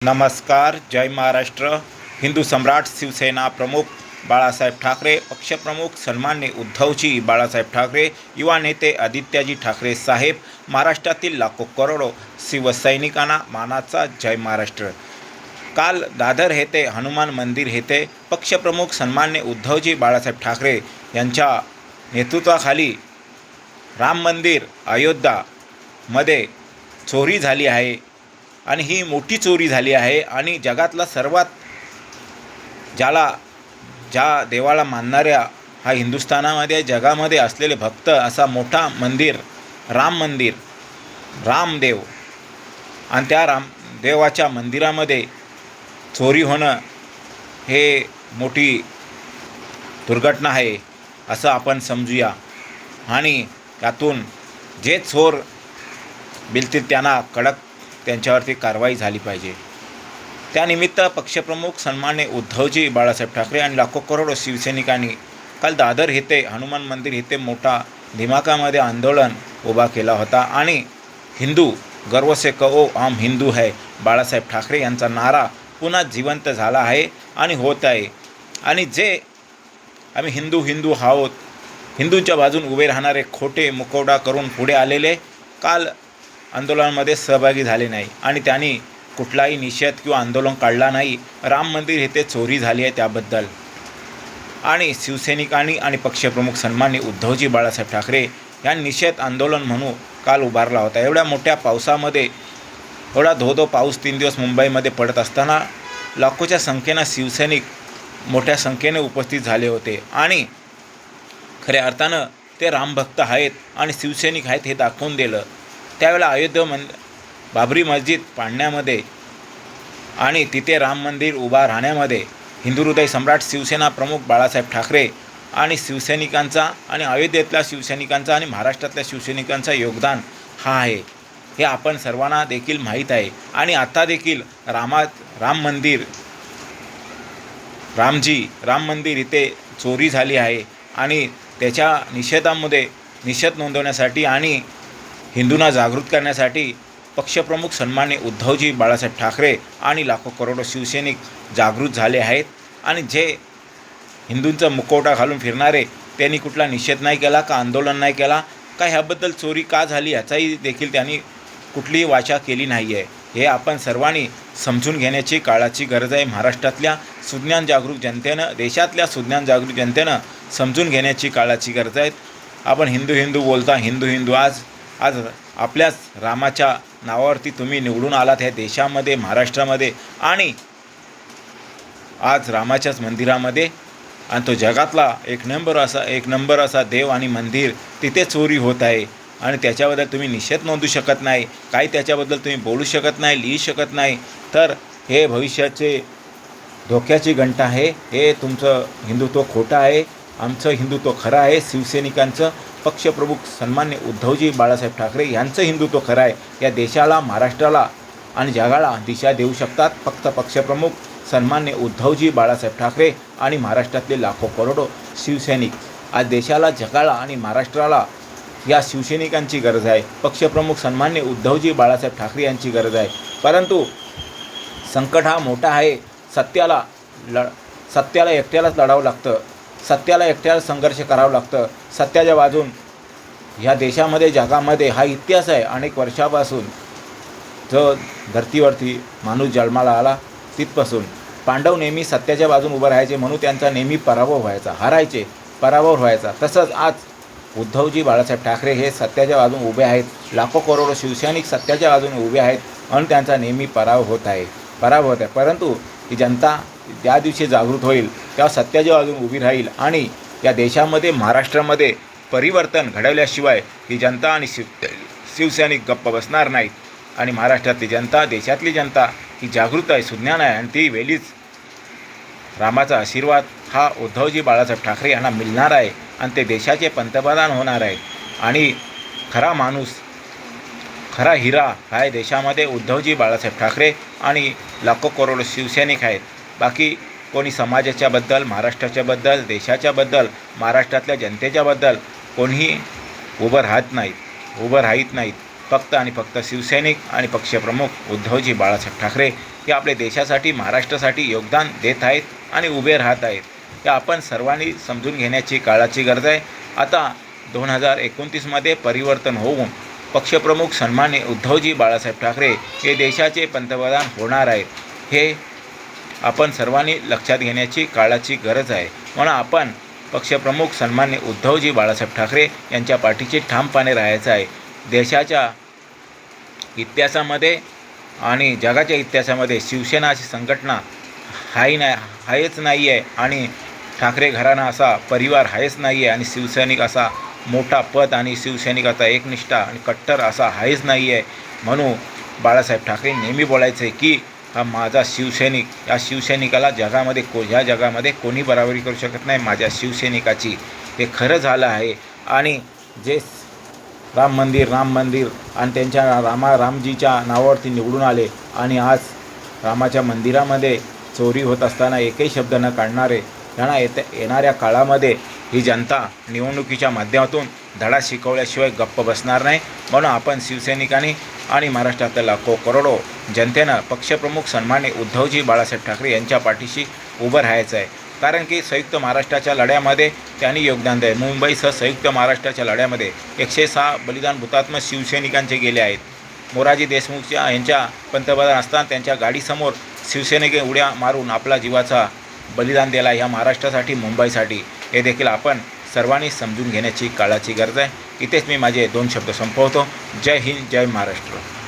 नमस्कार. जय महाराष्ट्र. हिंदू सम्राट शिवसेना प्रमुख बाळासाहेब ठाकरे, पक्षप्रमुख सन्माननीय उद्धवजी बाळासाहेब ठाकरे, युवा नेते आदित्यजी ठाकरे साहेब, महाराष्ट्रातील लाखो करोडो शिवसैनिकांना मानाचा जय महाराष्ट्र. काल दादर येथे हनुमान मंदिर येथे पक्षप्रमुख सन्माननीय उद्धवजी बाळासाहेब ठाकरे यांच्या नेतृत्वाखाली राम मंदिर अयोध्यामध्ये चोरी झाली आहे आणि ही मोठी चोरी झाली आहे. आणि जगातला सर्वात ज्या देवाला मानणाऱ्या हा हिंदुस्थानामध्ये जगामध्ये असलेले भक्त असा मोठा मंदिर राम मंदिर, रामदेव, आणि त्या रामदेवाच्या मंदिरामध्ये चोरी होणं हे मोठी दुर्घटना आहे असं आपण समजूया. आणि त्यातून जे चोर बिलतील त्यांना कडक त्यांच्यावरती कारवाई झाली पाहिजे. त्यानिमित्त पक्षप्रमुख सन्माननीय उद्धवजी बाळासाहेब ठाकरे आणि लाखो करोडो शिवसैनिकांनी काल दादर येथे हनुमान मंदिर येथे मोठा धमाक्यामध्ये आंदोलन उभा केला होता. आणि हिंदू गर्व से कहो हम हिंदू है बाळासाहेब ठाकरे यांचा नारा पुन्हा जिवंत झाला आहे आणि होत आहे. आणि जे आम्ही हिंदू आहोत, हिंदूंच्या बाजून उभे राहणारे खोटे मुखवटा करून पुढे आलेले काल आंदोलनामध्ये सहभागी झाले नाही आणि त्यांनी कुठलाही निषेध किंवा आंदोलन काढला नाही. राम मंदिर येथे चोरी झाली आहे त्याबद्दल आणि शिवसैनिकांनी आणि पक्षप्रमुख सन्माननीय उद्धवजी बाळासाहेब ठाकरे या निषेध आंदोलन म्हणून काल उभारला होता. एवढ्या मोठ्या पावसामध्ये, एवढा धो पाऊस 3 दिवस मुंबईमध्ये पडत असताना लाखोच्या संख्येनं शिवसैनिक मोठ्या संख्येने उपस्थित झाले होते. आणि खऱ्या अर्थानं ते रामभक्त आहेत आणि शिवसैनिक आहेत हे दाखवून दिलं. त्यावेळेला बाबरी मस्जिद पाडण्यामध्ये आणि तिथे राम मंदिर उभा राहण्यामध्ये हिंदू हृदय सम्राट शिवसेना प्रमुख बाळासाहेब ठाकरे आणि शिवसैनिकांचा आणि अयोध्येतल्या शिवसैनिकांचा आणि महाराष्ट्रातल्या शिवसैनिकांचा योगदान हा आहे हे आपण सर्वांना देखील माहीत आहे. आणि आता देखील राम मंदिर इथे चोरी झाली आहे आणि त्याच्या निषेध नोंदवण्यासाठी आणि हिंदूंना जागृत करण्यासाठी पक्षप्रमुख सन्माननीय उद्धवजी बाळासाहेब ठाकरे आणि लाखो करोडो शिवसैनिक जागृत झाले आहेत. आणि जे हिंदूंचा मुखवटा घालून फिरणारे त्यांनी कुठला निषेध नाही केला का आंदोलन नाही केला का ह्याबद्दल चोरी का झाली याचाही देखील त्यांनी कुठलीही वाचा केली नाही आहे. हे आपण सर्वांनी समजून घेण्याची काळाची गरज आहे. महाराष्ट्रातल्या सुज्ञान जागरूक जनतेनं, देशातल्या सुज्ञान जागरूक जनतेनं समजून घेण्याची काळाची गरज आहे. आपण हिंदू बोलता, हिंदू आज आपल्याच रामाच्या नावावरती तुम्ही निवडून आलात ह्या देशामध्ये, महाराष्ट्रामध्ये, आणि आज रामाच्याच मंदिरामध्ये आणि तो जगातला एक नंबर असा देव आणि मंदिर तिथे चोरी होत आहे. आणि त्याच्याबद्दल तुम्ही निषेध नोंदवू शकत नाही, काही त्याच्याबद्दल तुम्ही बोलू शकत नाही, लिहू शकत नाही, तर हे भविष्याचे धोक्याची घंटा आहे. हे तुमचं हिंदुत्व खोटं आहे, आमचं हिंदुत्व खरं आहे. शिवसैनिकांचं पक्षप्रमुख सन्माननीय उद्धवजी बाळासाहेब ठाकरे यांचं हिंदुत्व खरं आहे. या देशाला, महाराष्ट्राला आणि जगाला दिशा देऊ शकतात फक्त पक्षप्रमुख सन्माननीय उद्धवजी बाळासाहेब ठाकरे आणि महाराष्ट्रातले लाखो करोडो शिवसैनिक. आज देशाला, जगाला आणि महाराष्ट्राला या शिवसैनिकांची गरज आहे. पक्षप्रमुख सन्माननीय उद्धवजी बाळासाहेब ठाकरे यांची गरज आहे. परंतु संकट हा मोठा आहे. सत्याला एकट्यालाच लढावं लागतं, सत्याला एकट्याला संघर्ष करावं लागतं. सत्याच्या बाजून ह्या देशामध्ये, जगामध्ये हा इतिहास आहे. अनेक वर्षापासून जो धर्तीवरती माणूस जन्माला आला तिथपासून पांडव नेहमी सत्याच्या बाजून उभं राहायचे, म्हणून त्यांचा नेहमी पराभव व्हायचा, पराभव व्हायचा. तसंच आज उद्धवजी बाळासाहेब ठाकरे हे सत्याच्या बाजून उभे आहेत. लाखो करोडो शिवसैनिक सत्याच्या बाजून उभे आहेत आणि त्यांचा नेहमी पराभव होत आहे. परंतु ही जनता ज्या दिवशी जागृत होईल तेव्हा सत्याच्या बाजून उभी राहील आणि या देशामध्ये, महाराष्ट्रामध्ये परिवर्तन घडवल्याशिवाय ही जनता आणि शिवसैनिक गप्प बसणार नाहीत. आणि महाराष्ट्रातली जनता, देशातली जनता ही जागृत आहे, सुज्ञान आहे आणि ती वेळीच रामाचा आशीर्वाद हा उद्धवजी बाळासाहेब ठाकरे यांना मिळणार आहे आणि ते देशाचे पंतप्रधान होणार आहेत. आणि खरा माणूस, खरा हिरा हा देशामध्ये उद्धवजी बाळासाहेब ठाकरे आणि लाखो करोडो शिवसैनिक आहेत. बाकी कोणी समाजाच्याबद्दल, महाराष्ट्राच्याबद्दल, देशाच्याबद्दल, महाराष्ट्रातल्या जनतेच्याबद्दल कोणीही उभं राहत नाहीत. फक्त आणि फक्त शिवसैनिक आणि पक्षप्रमुख उद्धवजी बाळासाहेब ठाकरे हे आपल्या देशासाठी, महाराष्ट्रासाठी योगदान देत आहेत आणि उभे राहत आहेत. हे आपण सर्वांनी समजून घेण्याची काळाची गरज आहे. आता 2029मध्ये परिवर्तन होऊन पक्षप्रमुख सन्माननीय उद्धवजी बाळासाहेब ठाकरे हे देशाचे पंतप्रधान होणार आहेत. हे आपण सर्वांनी लक्षात घेण्याची काळाची गरज आहे. म्हणून आपण पक्षप्रमुख सन्माननीय उद्धवजी बाळासाहेब ठाकरे यांच्या पाठीशी ठामपणे राहायचं आहे. देशाच्या इतिहासामध्ये आणि जगाच्या इतिहासामध्ये शिवसेना अशी संघटना आहेच नाही आहे आणि ठाकरे घराणा असा परिवार आहेच नाही आहे आणि शिवसैनिक असा मोठा पद आणि शिवसैनिकाचा एकनिष्ठा आणि कट्टर असा आहेच नाही आहे. म्हणून बाळासाहेब ठाकरे नेहमी बोलायचं आहे की हा माझा शिवसैनिक, या शिवसैनिकाला ह्या जगामध्ये कोणी बराबरी करू शकत नाही माझ्या शिवसैनिकाची. हे खरं झालं आहे. आणि जे राम मंदिर आणि त्यांच्या रामजीच्या नावावरती निवडून आले आणि आज रामाच्या मंदिरामध्ये चोरी होत असताना एकही शब्द न काढणारे, त्यांना येणाऱ्या काळामध्ये ही जनता निवडणुकीच्या माध्यमातून धडा शिकवल्याशिवाय गप्प बसणार नाही. म्हणून आपण शिवसैनिकांनी आणि महाराष्ट्रातल्या लाखो करोडो जनतेनं पक्षप्रमुख सन्माननीय उद्धवजी बाळासाहेब ठाकरे यांच्या पाठीशी उभं राहायचं आहे. कारण की संयुक्त महाराष्ट्राच्या लढ्यामध्ये त्यांनी योगदान दिले. मुंबईसह संयुक्त महाराष्ट्राच्या लढ्यामध्ये 106 बलिदान हुतात्मा शिवसैनिकांचे गेले आहेत. मोरारजी देशमुख यांच्या पंतप्रधान असताना त्यांच्या गाडीसमोर शिवसैनिक उड्या मारून आपला जीवाचा बलिदान दिला ह्या महाराष्ट्रासाठी, मुंबईसाठी. हे देखील आपण सर्वांनी समजून घेण्याची काळाची गरज आहे. इथेच मी माझे 2 शब्द संपवतो. जय हिंद, जय महाराष्ट्र.